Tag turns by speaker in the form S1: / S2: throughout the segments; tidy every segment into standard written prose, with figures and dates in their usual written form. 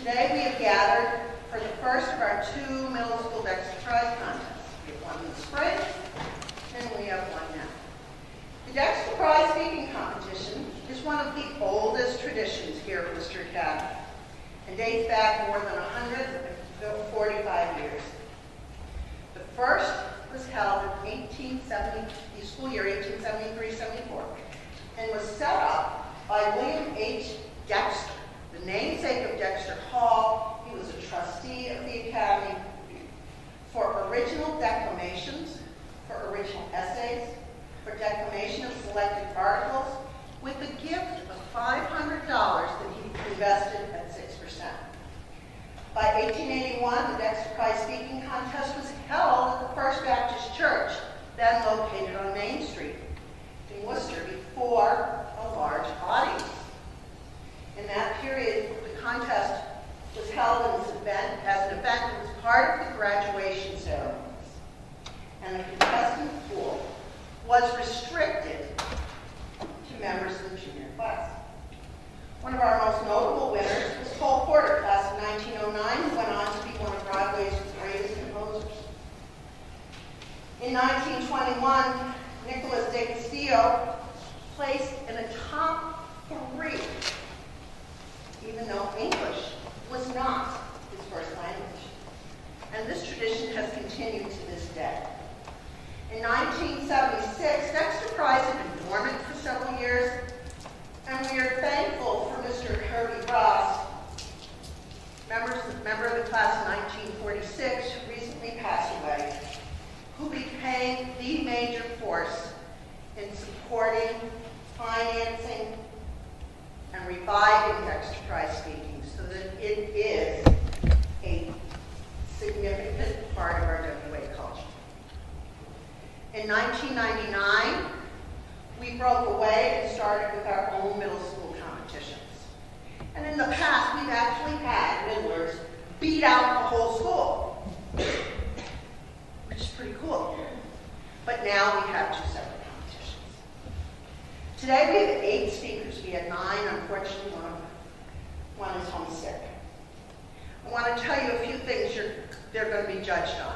S1: Today we have gathered for the first of our two middle school Dexter Prize contests. We have one in the spring, and we have one now. The Dexter Prize speaking competition is one of the oldest traditions here at Worcester Academy and dates back more than 145 years. The first was held in the school year 1873-74 and was set up by William H. Dexter, the namesake of Dexter Hall. He was a trustee of the Academy, for original declamations, for original essays, for declamation of selected articles, with a gift of $500 that he invested at 6%. By 1881, the Dexter Prize speaking contest was held at the First Baptist Church, then located on Main Street in Worcester, before a large audience. In that period, the contest was held as an event that was part of the graduation ceremonies, and the contestant pool was restricted to members of the junior class. One of our most notable winners was Cole Porter, class of 1909, who went on to be one of Broadway's greatest composers. In 1921, Nicholas de Castillo placed in the top 3, even though English was not his first language. And this tradition has continued to this day. In 1976, Dexter Prize had been dormant for several years, and we are thankful for Mr. Kirby Ross, member of the class of 1946, who recently passed away, who became the major force in supporting, financing, and reviving Dexter Prize speaking so that it is a significant part of our WA culture. In 1999, we broke away and started with our own middle school competitions. And in the past, we've actually had middlers beat out the whole school, which is pretty cool. But now we have 2 separate competitions. Today we have 8 speakers. We had 9, unfortunately, one is homesick. I want to tell you a few things they're going to be judged on.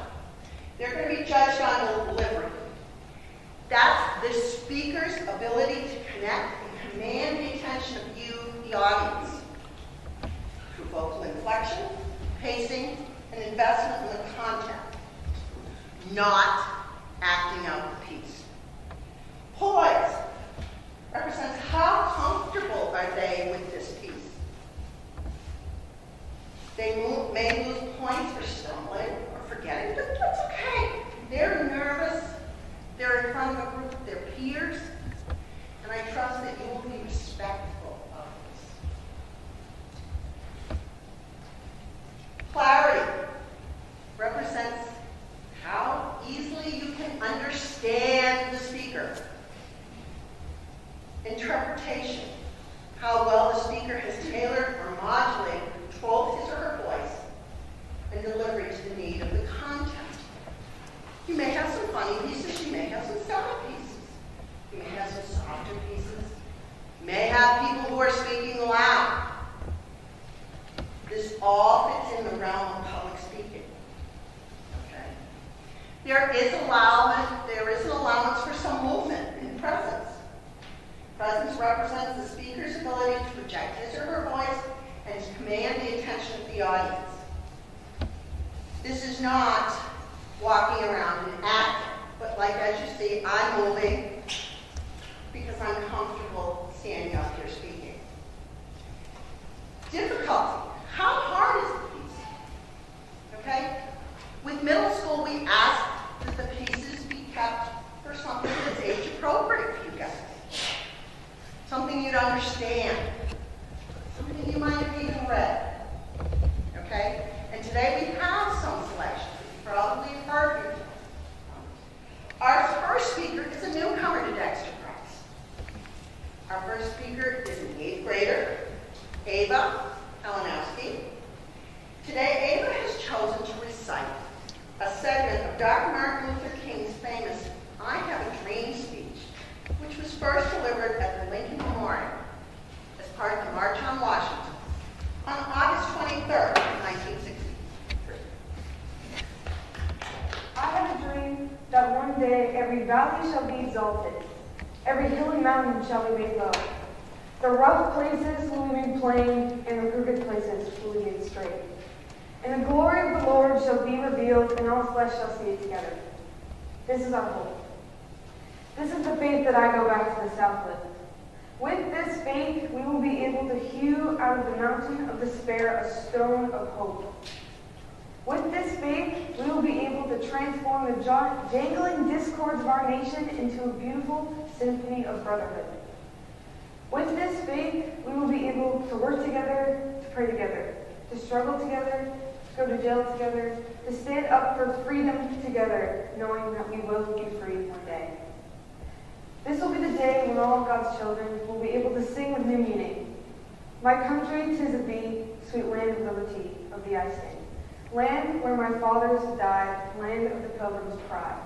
S1: They're going to be judged on delivery. That's the speaker's ability to connect and command the attention of you, the audience, through vocal inflection, pacing, and investment in the content, not acting out the piece. Poise represents how comfortable are they with this piece. They may lose points for stumbling or forgetting, but that's okay. They're nervous. They're in front of a group of their peers, and I trust that you will be respectful of this. Clarity represents how easily you can understand the speaker. Interpretation, how well the speaker has tailored or modulated, controlled his or her voice, and delivery to the need of the content. You may have some funny pieces, you may have some sad pieces, you may have some softer pieces, you may have people who are speaking loud. This all fits in the realm of public speaking. Okay? There is an allowance for some movement in presence. Presence represents the speaker's ability to project his or her voice and to command the attention of the audience. This is not walking around and acting, but like as you see, I'm moving because I'm comfortable standing up here speaking. Difficulty. How hard is the piece? Okay? With middle school, we ask that the pieces be kept for something that's age appropriate for you guys. Something you'd understand. Something you might have even read. Okay? And today we have some selections. Probably heard before. Our first speaker is a newcomer to Dexter Prize. Our first speaker is an 8th grader, Ava Kalinowski. Today, Ava has chosen to recite a segment of Dr. Martin Luther King's famous I Have a Dream speech, which was first delivered at the Lincoln Memorial as part of the March on Washington on August 23rd,
S2: Every valley shall be exalted. Every hill and mountain shall be made low. The rough places will be made plain, and the crooked places will be made straight. And the glory of the Lord shall be revealed, and all flesh shall see it together. This is our hope. This is the faith that I go back to the south with. With this faith, we will be able to hew out of the mountain of despair a stone of hope. With this faith, we will be able to transform the jangling discords of our nation into a beautiful symphony of brotherhood. With this faith, we will be able to work together, to pray together, to struggle together, to go to jail together, to stand up for freedom together, knowing that we will be free one day. This will be the day when all of God's children will be able to sing with new meaning. My country, 'tis of thee, sweet land of liberty, of thee I sing. Land where my fathers died, land of the pilgrim's pride.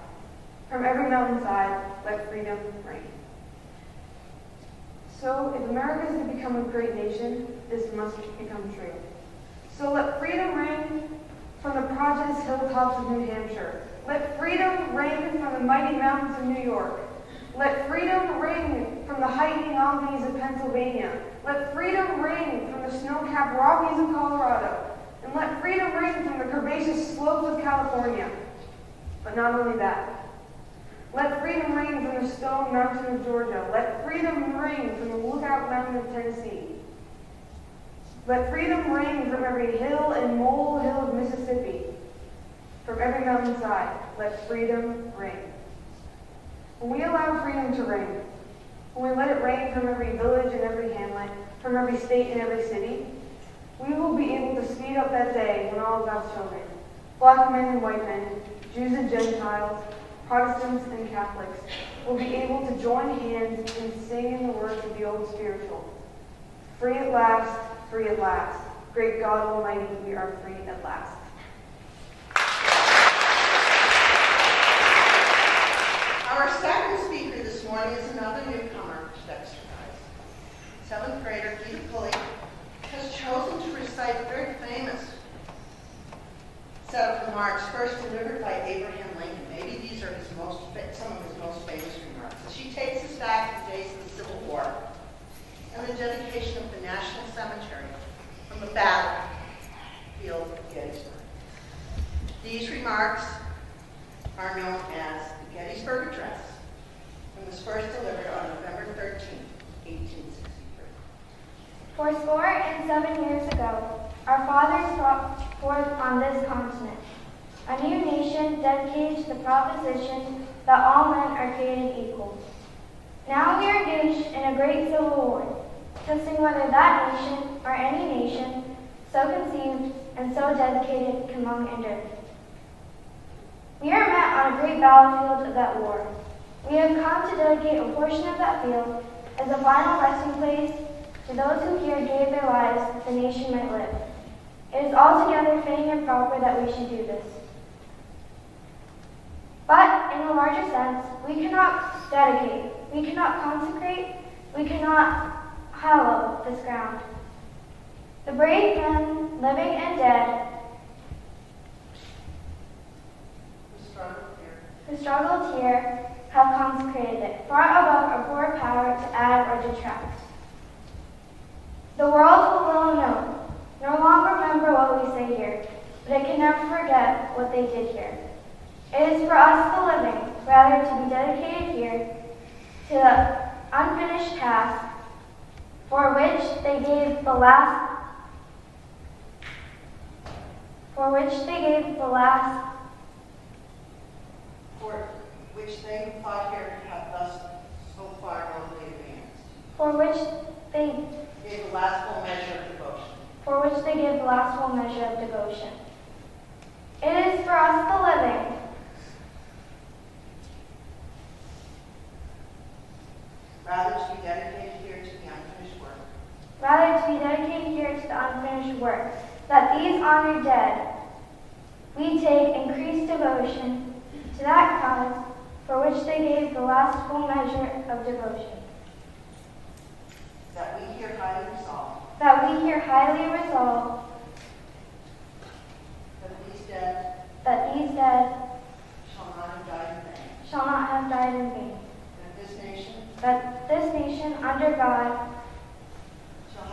S2: From every mountainside, let freedom reign. So, if America is to become a great nation, this must become true. So let freedom reign from the prodigious hilltops of New Hampshire. Let freedom reign from the mighty mountains of New York. Let freedom ring from the heightening Alleghenies of Pennsylvania. Let freedom ring from the snow-capped Rockies of Colorado. And let freedom ring from the curvaceous slopes of California. But not only that. Let freedom ring from the Stone Mountain of Georgia. Let freedom ring from the Lookout Mountain of Tennessee. Let freedom ring from every hill and molehill of Mississippi. From every mountainside, let freedom ring. When we allow freedom to reign, when we let it reign from every village and every hamlet, from every state and every city, we will be able to speed up that day when all of God's children, black men and white men, Jews and Gentiles, Protestants and Catholics, will be able to join hands and sing in the words of the old spiritual. Free at last, free at last. Great God Almighty, we are free at last.
S1: Our second speaker this morning is another newcomer to Dexter Prize. 7th grader Keith Pulley has chosen to recite a very famous set of remarks, first delivered by Abraham Lincoln. Maybe these are some of his most famous remarks. She takes us back to the days of the Civil War and the dedication of the National Cemetery from the battlefield of Gettysburg. These remarks are known as the Gettysburg Address and was first delivered on November 13, 1863.
S3: 7 years ago, our fathers brought forth on this continent a new nation dedicated to the proposition that all men are created equal. Now we are engaged in a great civil war, testing whether that nation or any nation so conceived and so dedicated can long endure. We are met on a great battlefield of that war. We have come to dedicate a portion of that field as a final resting place to those who here gave their lives that the nation might live. It is altogether fitting and proper that we should do this. But in a larger sense, we cannot dedicate, we cannot consecrate, we cannot hallow this ground. The brave men, living and dead, who struggled here, have consecrated it, far above our poor power to add or detract. The world will well know, no longer remember what we say here, but it can never forget what they did here. It is for us, the living, rather to be dedicated here to the unfinished task for which they gave the last for which they who fought here have thus so far nobly advanced. For which they gave the last full measure of devotion. It is for us, the living, rather to be dedicated here to the unfinished work, that these honored dead, we take increased devotion to that cause for which they gave the last full measure of devotion. That we here highly resolve that these dead shall shall not have died in vain.
S1: That this nation
S3: That this nation under God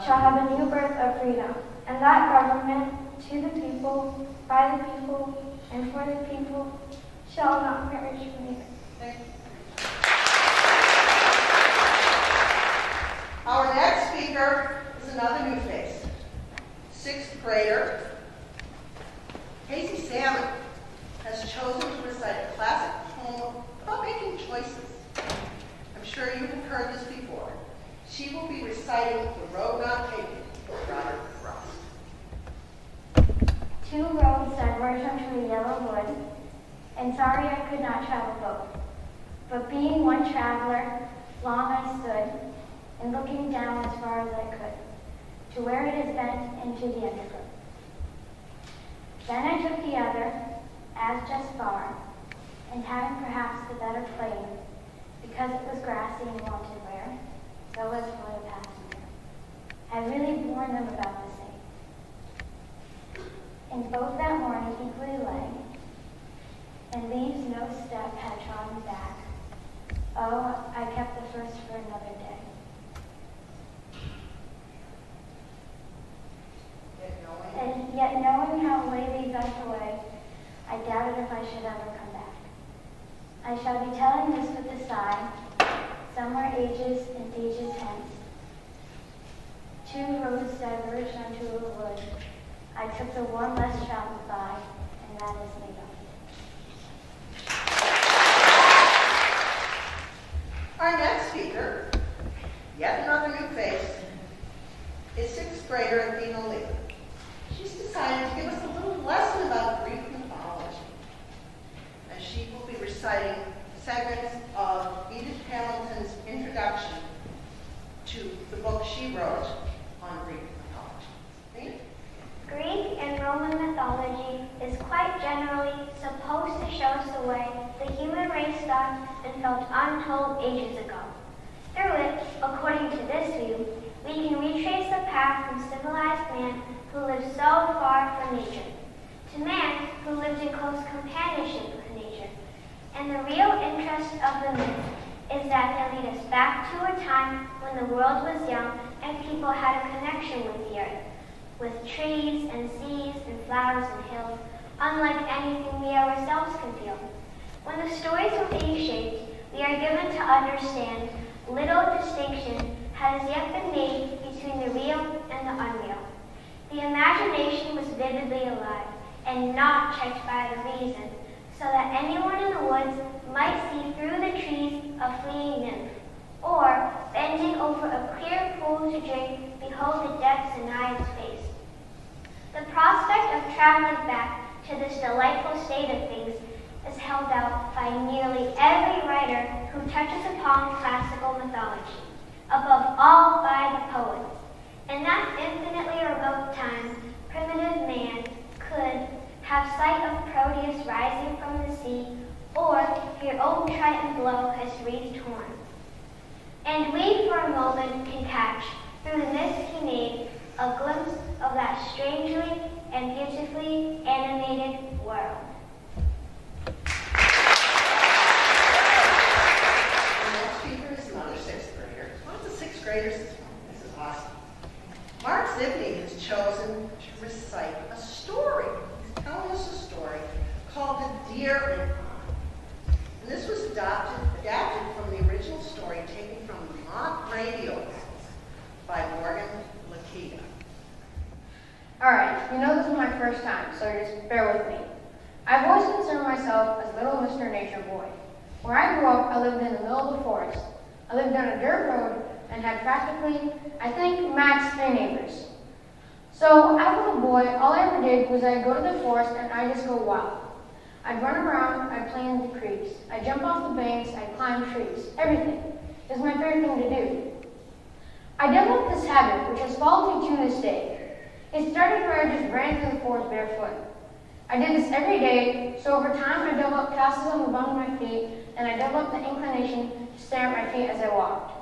S3: shall have a new birth of freedom, and that government to the people, by the people, and for the people shall not perish from the earth.
S1: Thank you. Our next speaker is another new face. Sixth grader Casey Salmon has chosen to recite a classic poem about making choices. I'm sure you have heard this before. She will be reciting The Road Not Taken by Robert Frost.
S3: Two roads diverged unto a yellow wood, and sorry I could not travel both. But being one traveler, long I stood, and looking down as far as I could, to where it is bent into the undergrowth. Then I took the other, as just far, and having perhaps the better plain, because it was grassy and wanted wear, so was for the passenger. I really borne them about the same. And both that morning equally lay, and leaves no step had trodden back. Oh, I kept the first for another day. And yet knowing how away these us away, I doubted if I should ever come back. I shall be telling this with a sigh, somewhere ages and ages hence. Two roads diverged unto a wood. I took the one less traveled by, and that is made up.
S1: Our next speaker, yet another new face, is sixth grader Athena Lee. She's decided to give us a little lesson about Greek mythology, as she will be reciting segments of Edith Hamilton's introduction to the book she wrote on Greek mythology. Athena?
S3: Greek and Roman mythology is quite generally supposed to show us the way the human race thought and felt untold ages ago. Through it, according to this view, we can retrace the path from civilized man who lived so far from nature, to man who lived in close companionship with nature. And the real interest of the myth is that they lead us back to a time when the world was young and people had a connection with the earth, with trees and seas and flowers and hills, unlike anything we ourselves can feel. When the stories were being shaped, we are given to understand little distinction has yet been made between the real and the unreal. The imagination was vividly alive and not checked by the reason, so that anyone in the woods might see through the trees a fleeing nymph, or, bending over a clear pool to drink, behold the depths in Naiad's face. The prospect of traveling back to this delightful state of things is held out by nearly every writer who touches upon classical mythology, above all by the poets. In that infinitely remote time, primitive man could have sight of Proteus rising from the sea, or hear old Triton blow his wreathed horn. And we for a moment can catch, through the mist he made, a glimpse of that strangely and beautifully animated world.
S1: Our next speaker is another sixth grader. Lots of sixth graders this morning. This is awesome. Mark Zibney has chosen to recite a story. He's telling us a story called The Deer and I. And this was adapted from the original story taken from Mock Radio by Morgan Lakita.
S4: Alright, you know this is my first time, so just bear with me. I've always considered myself as little Mr. Nature Boy. Where I grew up, I lived in the middle of the forest. I lived on a dirt road and had practically, I think, max 3 neighbors. So, as a little boy, all I ever did was I'd go to the forest and I'd just go wild. I'd run around, I'd play in the creeks, I'd jump off the banks, I'd climb trees, everything. It was my favorite thing to do. I developed this habit, which has followed me to this day. It started where I just ran through the forest barefoot. I did this every day, so over time I developed calluses on the bottom of my feet, and I developed the inclination to stare at my feet as I walked.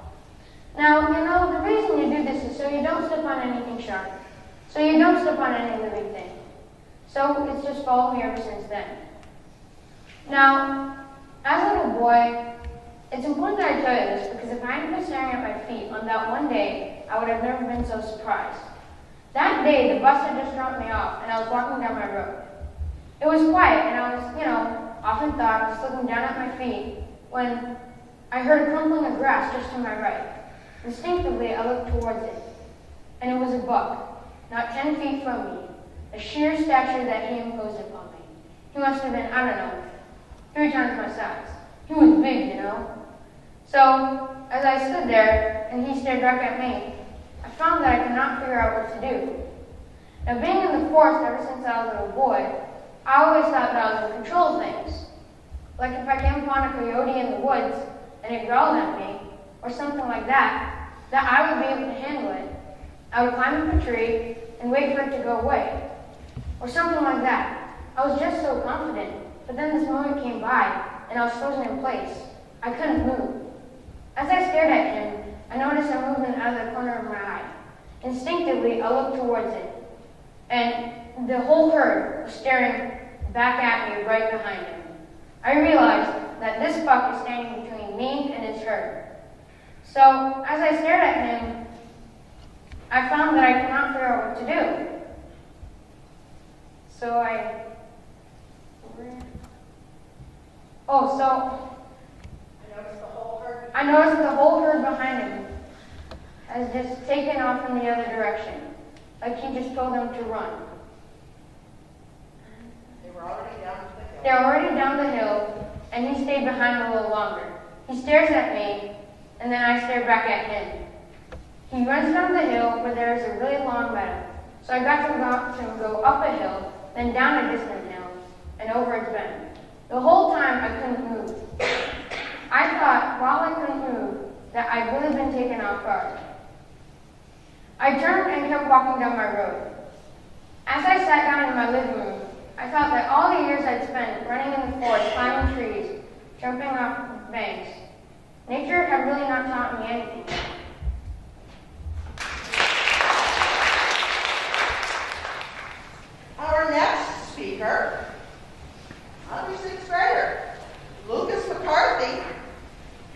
S4: Now, you know, the reason you do this is so you don't step on anything sharp, so you don't step on any living thing. So it's just followed me ever since then. Now, As a little boy, it's important that I tell you this because if I hadn't been staring at my feet on that one day, I would have never been so surprised. That day, the bus had just dropped me off, and I was walking down my road. It was quiet, and I was, off in thought, just looking down at my feet, when I heard a crumpling of grass just to my right. Instinctively, I looked towards it, and it was a buck, not 10 feet from me, a sheer stature that he imposed upon me. He must have been, 3 times my size. He was big, So, as I stood there, and he stared back at me, I found that I could not figure out what to do. Now, being in the forest ever since I was a little boy, I always thought that I was in control of things. Like if I came upon a coyote in the woods, and it growled at me, or something like that I would be able to handle it. I would climb up a tree, and wait for it to go away. Or something like that. I was just so confident, but then this moment came by, and I was frozen in place. I couldn't move. As I stared at him, I noticed a movement out of the corner of my eye. Instinctively, I looked towards it, and the whole herd was staring back at me right behind him. I realized that this buck is standing between me and his herd. So, as I stared at him, I found that I could not figure out what to do. So I noticed the whole herd behind him has just taken off in the other direction, like he just told them to run.
S1: They were already down the hill.
S4: They're already down the hill, and he stayed behind a little longer. He stares at me, and then I stare back at him. He runs down the hill where there is a really long meadow, so I got to watch him go up a hill, then down a distant hill, and over its bend. The whole time I couldn't move. I thought, while I couldn't move, that I'd really been taken off guard. I turned and kept walking down my road. As I sat down in my living room, I thought that all the years I'd spent running in the forest, climbing trees, jumping off banks, nature had really not taught me anything.
S1: Our next speaker, another sixth grader, Lucas McCarthy,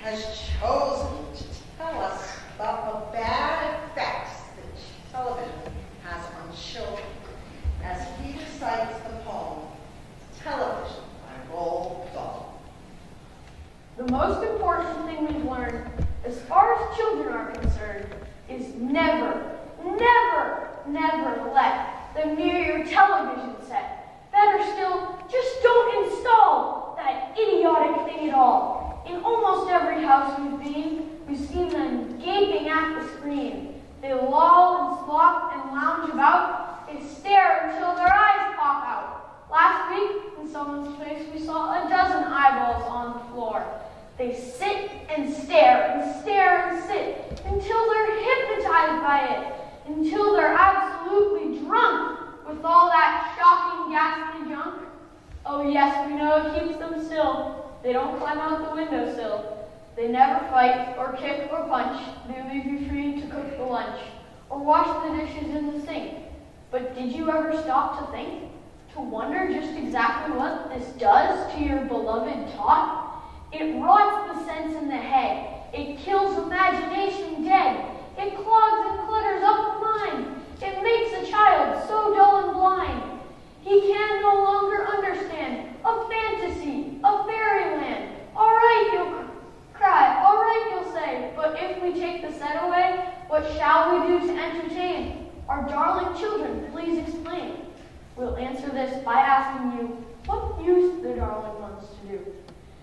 S1: has chosen to tell us about the bad effects that television has on children as he recites the poem Television by Roald Dahl.
S2: The most important thing we've learned, as far as children are concerned, is never, never, never let them near your television set. Better still, just don't install that idiotic thing at all. In almost every house we've been, we've seen them gaping at the screen. They loll and slop and lounge about. They stare until their eyes pop out. Last week, in someone's place, we saw a dozen eyeballs on the floor. They sit and stare and stare and sit until they're hypnotized by it, until they're absolutely drunk with all that shocking, ghastly junk. Oh yes, we know it keeps them still. They don't climb out the windowsill. They never fight or kick or punch. They leave you free to cook the lunch or wash the dishes in the sink. But did you ever stop to think? To wonder just exactly what this does to your beloved tot? It rots the sense in the head. It kills imagination dead. It clogs and clutters up the mind. It makes a child so dull and blind. He can no longer understand a fantasy, a fairyland. All right, you'll cry. All right, you'll say. But if we take the set away, what shall we do to entertain our darling children? Please explain. We'll answer this by asking you, what used the darling ones to do?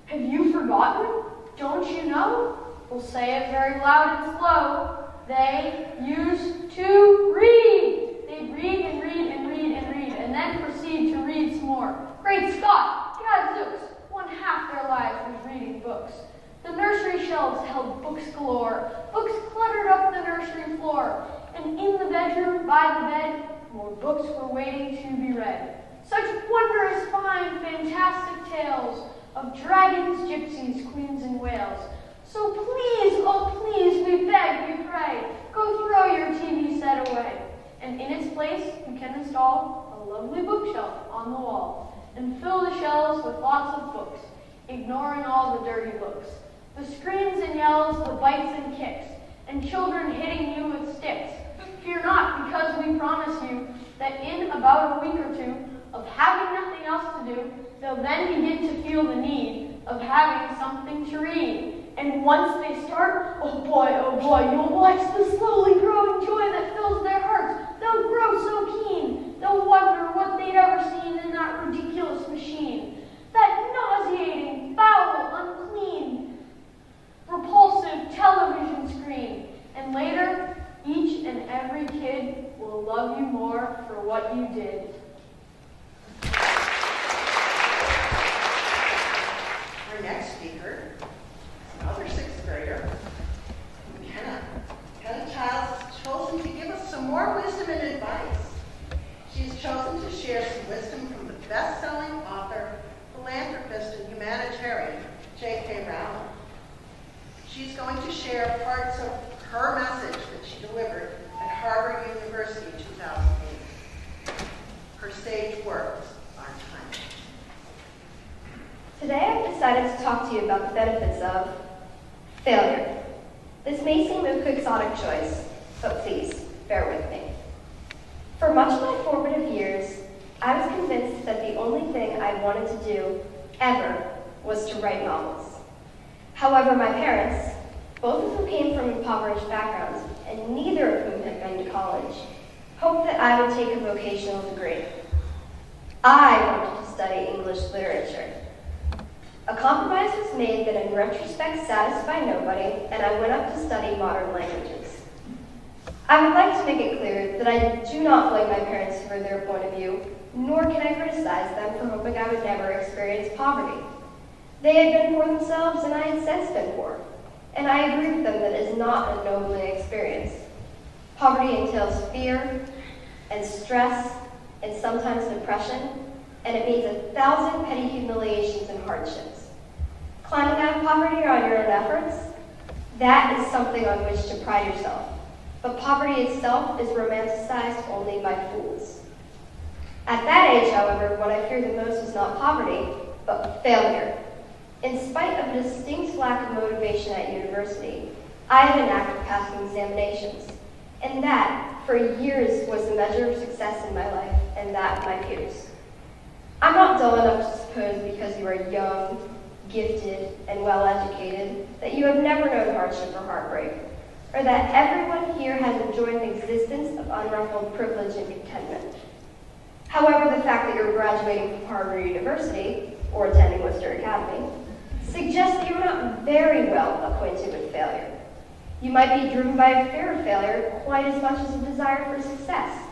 S2: Have you forgotten? Don't you know? We'll say it very loud and slow. They used to read. They'd read and read and read and read, and then proceed to read some more. Great Scott! Gadzooks! One half their lives was reading books. The nursery shelves held books galore. Books cluttered up the nursery floor. And in the bedroom, by the bed, more books were waiting to be read. Such wondrous, fine, fantastic tales of dragons, gypsies, queens, and whales. So please, oh please, we beg, we pray, go throw your TV set away. And in its place, you can install a lovely bookshelf on the wall and fill the shelves with lots of books.
S4: ignoring all the dirty looks, the screams and yells, the bites and kicks, and children hitting you with sticks. Fear not, because we promise you that in about a week or two of having nothing else to do, they'll then begin to feel the need of having something to read. And once they start, oh boy, you'll watch the slowly growing joy that fills their hearts. They'll grow so keen, they'll wonder what they'd ever seen in that ridiculous machine. That nauseating, foul, unclean, repulsive television screen. And later, each and every kid will love you more for what you did.
S1: Our next speaker is another sixth grader. Hannah Childs has chosen to give us some more wisdom and advice. She's chosen to share some wisdom from the best-selling author, philanthropist, and humanitarian, J.K. Rowling. She's going to share parts of her message that she delivered at Harvard University in 2008. Her sage words are timeless.
S5: Today I've decided to talk to you about the benefits of failure. This may seem a quixotic choice, but please, bear with me. For much of my formative years, I was convinced that the only thing I wanted to do, ever, was to write novels. However, my parents, both of whom came from impoverished backgrounds, and neither of whom had been to college, hoped that I would take a vocational degree. I wanted to study English literature. A compromise was made that in retrospect satisfied nobody, and I went up to study modern languages. I would like to make it clear that I do not blame my parents for their point of view, nor can I criticize them for hoping I would never experience poverty. They had been poor themselves, and I had since been poor, and I agree with them that it is not a nobling experience. Poverty entails fear and stress and sometimes depression, and it means 1,000 petty humiliations and hardships. Climbing out of poverty on your own efforts, that is something on which to pride yourself. But poverty itself is romanticized only by fools. At that age, however, what I feared the most was not poverty, but failure. In spite of a distinct lack of motivation at university, I had a knack of passing examinations, and that, for years, was the measure of success in my life and that of my peers. I'm not dull enough to suppose because you are young, gifted, and well-educated that you have never known hardship or heartbreak, or that everyone here has enjoyed an existence of unruffled privilege and contentment. However, the fact that you're graduating from Harvard University, or attending Worcester Academy, suggests that you're not very well acquainted with failure. You might be driven by a fear of failure quite as much as a desire for success.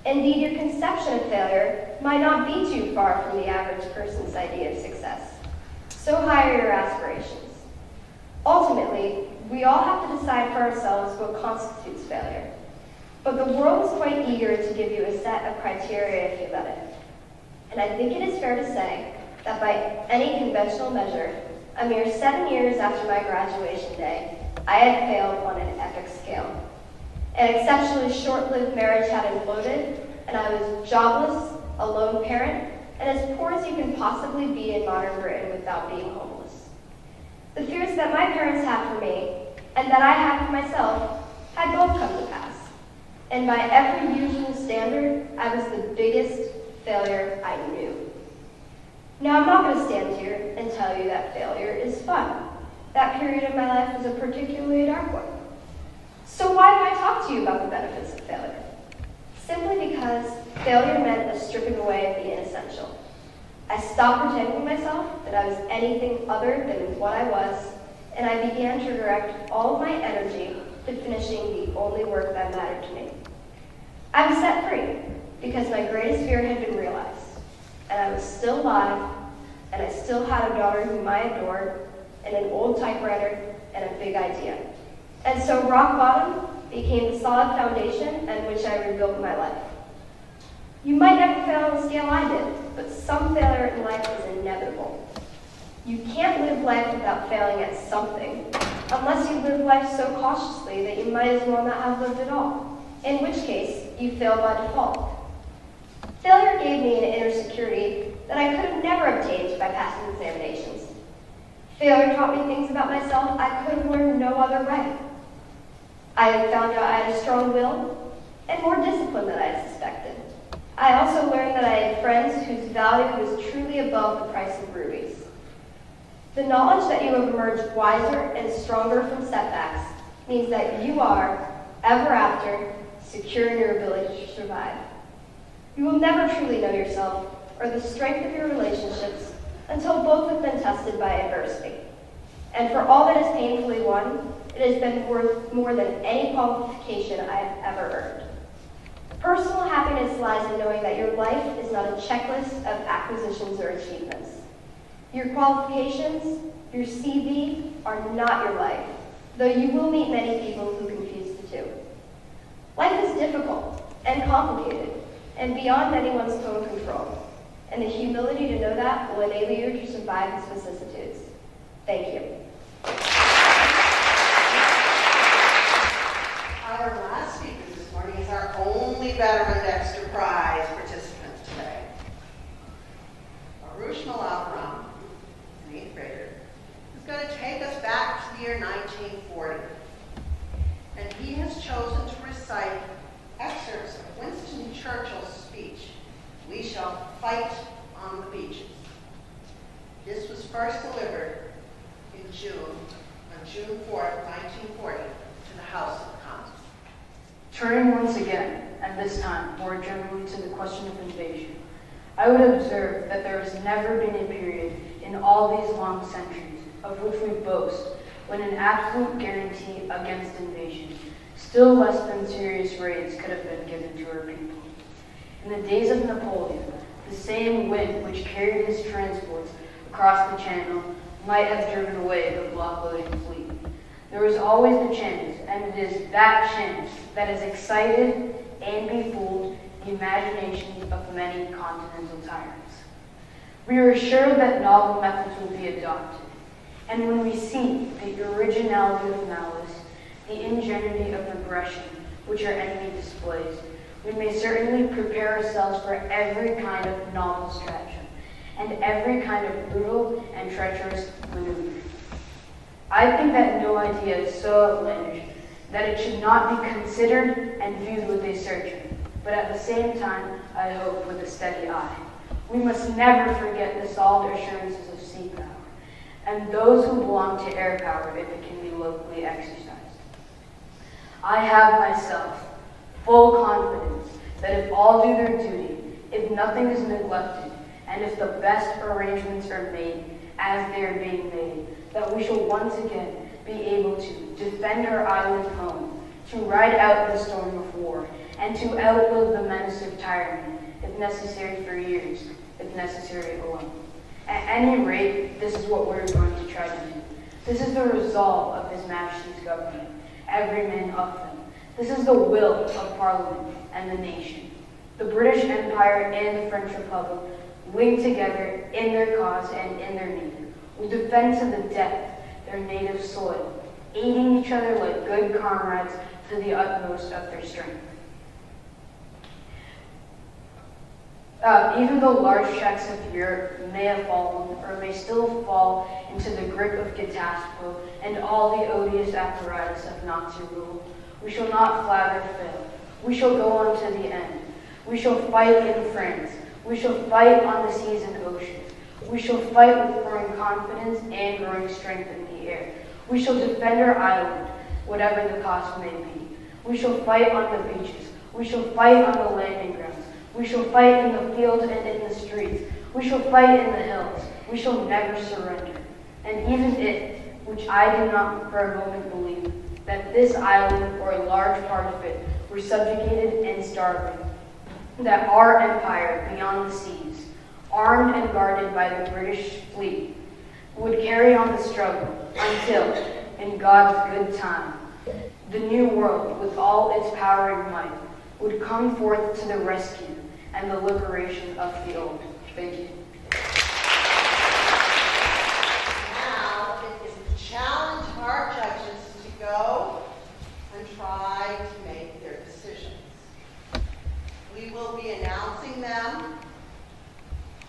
S5: Indeed, your conception of failure might not be too far from the average person's idea of success. So high are your aspirations. Ultimately, we all have to decide for ourselves what constitutes failure. But the world is quite eager to give you a set of criteria if you let it. And I think it is fair to say that by any conventional measure, a mere 7 years after my graduation day, I had failed on an epic scale. An exceptionally short-lived marriage had imploded, and I was jobless, a lone parent, and as poor as you can possibly be in modern Britain without being homeless. The fears that my parents had for me, and that I had for myself, had both come to pass. And by every usual standard, I was the biggest failure I knew. Now, I'm not going to stand here and tell you that failure is fun. That period of my life was a particularly dark one. So why do I talk to you about the benefits of failure? Simply because failure meant a stripping away of the inessential. I stopped pretending to myself that I was anything other than what I was, and I began to direct all of my energy to finishing the only work that mattered to me. I was set free because my greatest fear had been realized, and I was still alive, and I still had a daughter whom I adored, and an old typewriter, and a big idea. And so rock bottom became the solid foundation on which I rebuilt my life. You might never fail on the scale I did, but some failure in life is inevitable. You can't live life without failing at something, unless you live life so cautiously that you might as well not have lived at all, in which case you fail by default. Failure gave me an inner security that I could have never obtained by passing examinations, Failure taught me things about myself I could have learned no other way. I had found out I had a strong will and more discipline than I had suspected. I also learned that I had friends whose value was truly above the price of rubies. The knowledge that you have emerged wiser and stronger from setbacks means that you are, ever after, secure in your ability to survive. You will never truly know yourself or the strength of your relationships until both have been tested by adversity. And for all that is painfully won, it has been worth more than any qualification I have ever earned. Personal happiness lies in knowing that your life is not a checklist of acquisitions or achievements. Your qualifications, your CV, are not your life, though you will meet many people who confuse the two. Life is difficult and complicated and beyond anyone's total control, and the humility to know that will enable you to survive its vicissitudes. Thank you.
S1: Our last speaker this morning is our only veteran Dexter Prize participant today. Arush Malavaram, an 8th grader, is going to take us back to the year 1940. And he has chosen to recite excerpts of Winston Churchill's speech, "We shall fight on the beaches." This was first delivered on June 4th, 1940, to the House of Commons.
S6: Turning once again, and this time more generally to the question of invasion, I would observe that there has never been a period in all these long centuries of which we boast when an absolute guarantee against invasion, still less than serious raids, could have been given to our people. In the days of Napoleon, the same wind which carried his transports across the Channel might have driven away the block-loading fleet. There is always the chance, and it is that chance that has excited and befooled the imaginations of many continental tyrants. We are assured that novel methods will be adopted, and when we see the originality of malice, the ingenuity of aggression which our enemy displays, we may certainly prepare ourselves for every kind of novel stratagem and every kind of brutal and treacherous maneuver. I think that no idea is so outlandish that it should not be considered and viewed with a surgeon, but at the same time, I hope, with a steady eye. We must never forget the solid assurances of sea power, and those who belong to air power if it can be locally exercised. I have myself full confidence that if all do their duty, if nothing is neglected, and if the best arrangements are made as they are being made, that we shall once again be able to defend our island home, to ride out the storm of war, and to outlive the menace of tyranny, if necessary for years, if necessary alone. At any rate, this is what we're going to try to do. This is the resolve of His Majesty's government, every man of them. This is the will of Parliament and the nation. The British Empire and the French Republic, linked together in their cause and in their need, will defend to the death their native soil, aiding each other like good comrades to the utmost of their strength. Even though large tracts of Europe may have fallen or may still fall into the grip of catastrophe and all the odious apparatus of Nazi rule, we shall not flag or fail. We shall go on to the end. We shall fight in France. We shall fight on the seas and oceans. We shall fight with growing confidence and growing strength in the air. We shall defend our island, whatever the cost may be. We shall fight on the beaches. We shall fight on the landing grounds. We shall fight in the fields and in the streets. We shall fight in the hills. We shall never surrender. And even if, which I do not for a moment believe, that this island or a large part of it were subjugated and starving, that our empire beyond the seas, armed and guarded by the British fleet, would carry on the struggle until, in God's good time, the new world, with all its power and might, would come forth to the rescue and the liberation of the old. Thank you.
S1: Now, it is the challenge of our judges to go and try to make their decisions. We will be announcing them.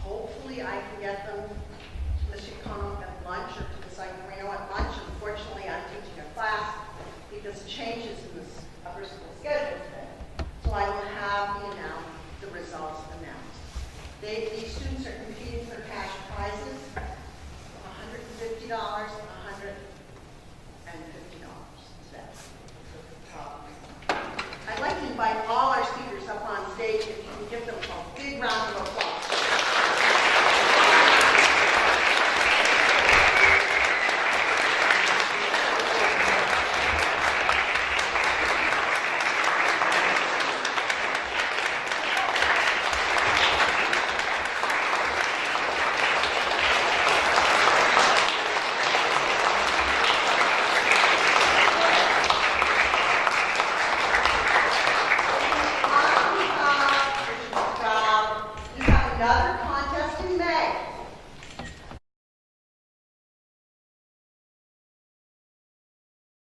S1: Hopefully I can get them to the Chicago at lunch or to the changes in the upper school schedule today, so I will have the results announced. These students are competing for cash prizes, $150, $150 today. I'd like to invite all our speakers up on stage if you can give them a big round of applause. On behalf of the crowd, we have another